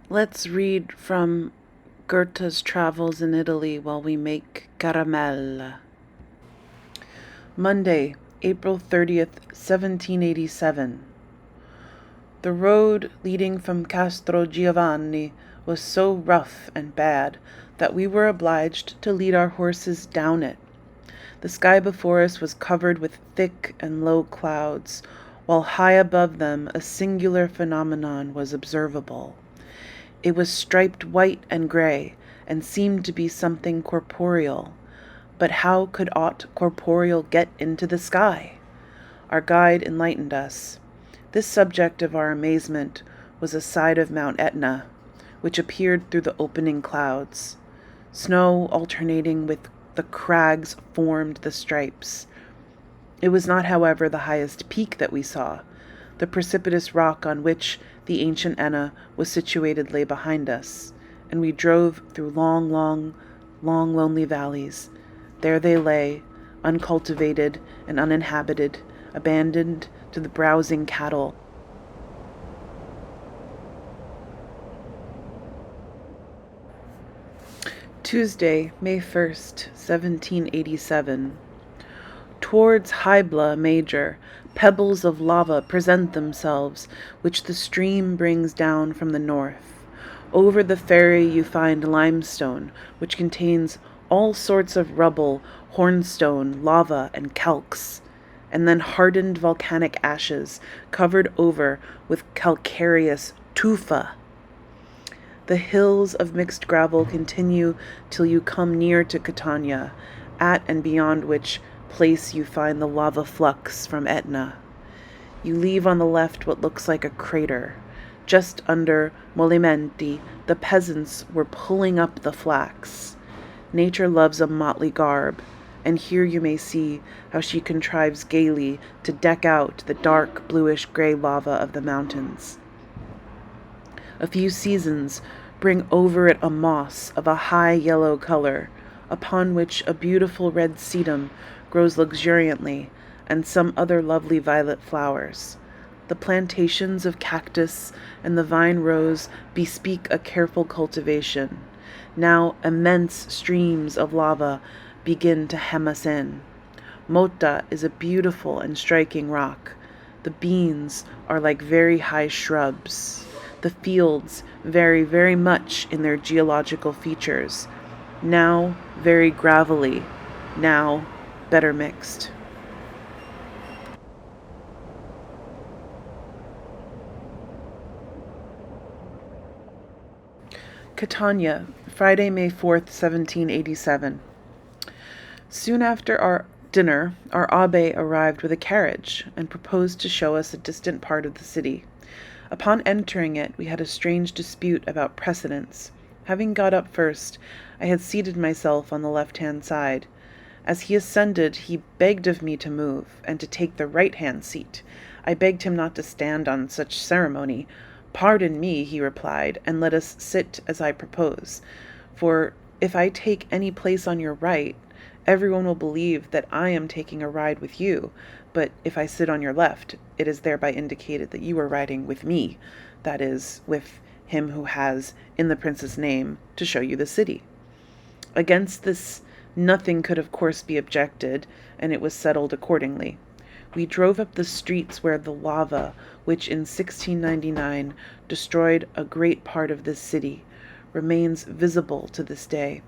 Let's read from Goethe's Travels in Italy while we make caramel. Monday, April 30th, 1787. The road leading from Castro Giovanni was so rough and bad that we were obliged to lead our horses down it. The sky before us was covered with thick and low clouds, while high above them a singular phenomenon was observable. It was striped white and gray, and seemed to be something corporeal. But how could aught corporeal get into the sky? Our guide enlightened us. This subject of our amazement was a side of Mount Etna, which appeared through the opening clouds. Snow alternating with the crags formed the stripes. It was not, however, the highest peak that we saw. The precipitous rock on which the ancient Etna was situated lay behind us, and we drove through long, lonely valleys. There they lay, uncultivated and uninhabited, abandoned to the browsing cattle. Tuesday, May 1st, 1787. Towards Hybla Major, pebbles of lava present themselves, which the stream brings down from the north. Over the ferry you find limestone, which contains all sorts of rubble, hornstone, lava, and calx, and then hardened volcanic ashes covered over with calcareous tufa. The hills of mixed gravel continue till you come near to Catania, at and beyond which place you find the lava flux from Etna. You leave on the left what looks like a crater. Just under Molimenti, the peasants were pulling up the flax. Nature loves a motley garb, and here you may see how she contrives gaily to deck out the dark bluish-gray lava of the mountains. A few seasons bring over it a moss of a high yellow color, upon which a beautiful red sedum grows luxuriantly, and some other lovely violet flowers. The plantations of cactus and the vine rose bespeak a careful cultivation. Now immense streams of lava begin to hem us in. Mota is a beautiful and striking rock. The beans are like very high shrubs. The fields vary very much in their geological features, now very gravelly, now better mixed. Catania, Friday, May 4th, 1787. Soon after our dinner, our abbé arrived with a carriage and proposed to show us a distant part of the city. Upon entering it, we had a strange dispute about precedence. Having got up first, I had seated myself on the left-hand side. As he ascended, he begged of me to move, and to take the right-hand seat. I begged him not to stand on such ceremony. "Pardon me," he replied, "and let us sit as I propose. For if I take any place on your right, everyone will believe that I am taking a ride with you. But if I sit on your left, it is thereby indicated that you are riding with me, that is, with him who has, in the prince's name, to show you the city." Against this nothing could of course be objected, and it was settled accordingly. We drove up the streets where the lava, which in 1699 destroyed a great part of this city, remains visible to this day.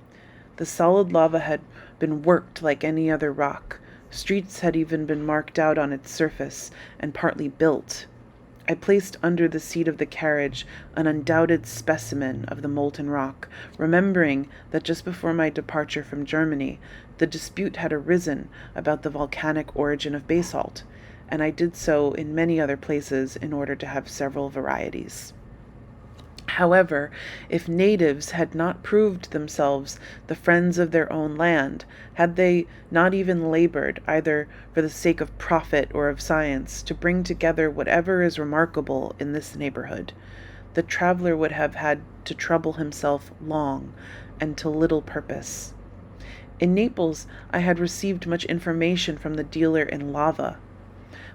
The solid lava had been worked like any other rock. Streets had even been marked out on its surface, and partly built. I placed under the seat of the carriage an undoubted specimen of the molten rock, remembering that just before my departure from Germany, the dispute had arisen about the volcanic origin of basalt, and I did so in many other places in order to have several varieties. However, if natives had not proved themselves the friends of their own land, had they not even labored, either for the sake of profit or of science, to bring together whatever is remarkable in this neighborhood, the traveler would have had to trouble himself long, and to little purpose. In Naples I had received much information from the dealer in lava,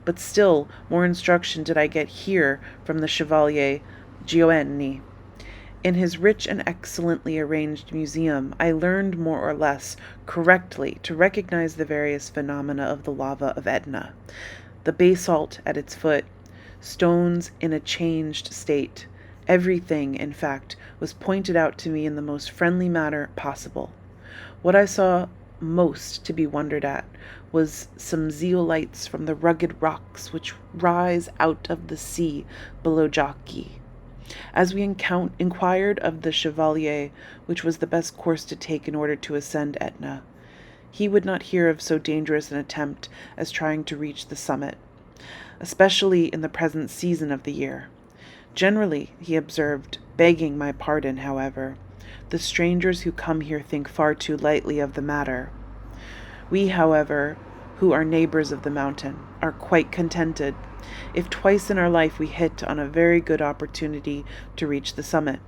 but still more instruction did I get here from the Chevalier Gioenni. In his rich and excellently arranged museum, I learned more or less correctly to recognize the various phenomena of the lava of Etna, the basalt at its foot, stones in a changed state. Everything, in fact, was pointed out to me in the most friendly manner possible. What I saw most to be wondered at was some zeolites from the rugged rocks which rise out of the sea below Jockey. As we inquired of the Chevalier which was the best course to take in order to ascend Etna, he would not hear of so dangerous an attempt as trying to reach the summit, especially in the present season of the year. Generally, he observed, begging my pardon, however, the strangers who come here think far too lightly of the matter. We, however, who are neighbors of the mountain, are quite contented if twice in our life we hit on a very good opportunity to reach the summit.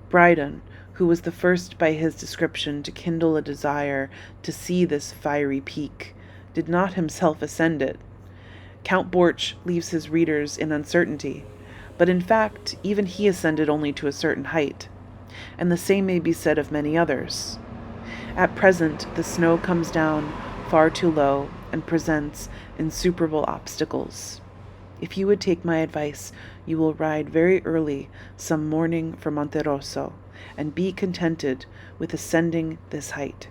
Brydon, who was the first by his description to kindle a desire to see this fiery peak, did not himself ascend it. Count Borch leaves his readers in uncertainty, but in fact even he ascended only to a certain height, and the same may be said of many others. At present the snow comes down far too low and presents insuperable obstacles. If you would take my advice, you will ride very early some morning for Monte Rosso, and be contented with ascending this height.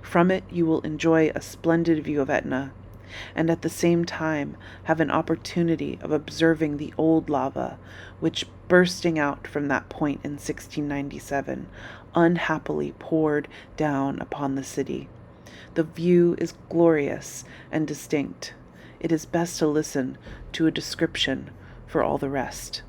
From it you will enjoy a splendid view of Etna, and at the same time have an opportunity of observing the old lava, which, bursting out from that point in 1697, unhappily poured down upon the city. The view is glorious and distinct. It is best to listen to a description for all the rest.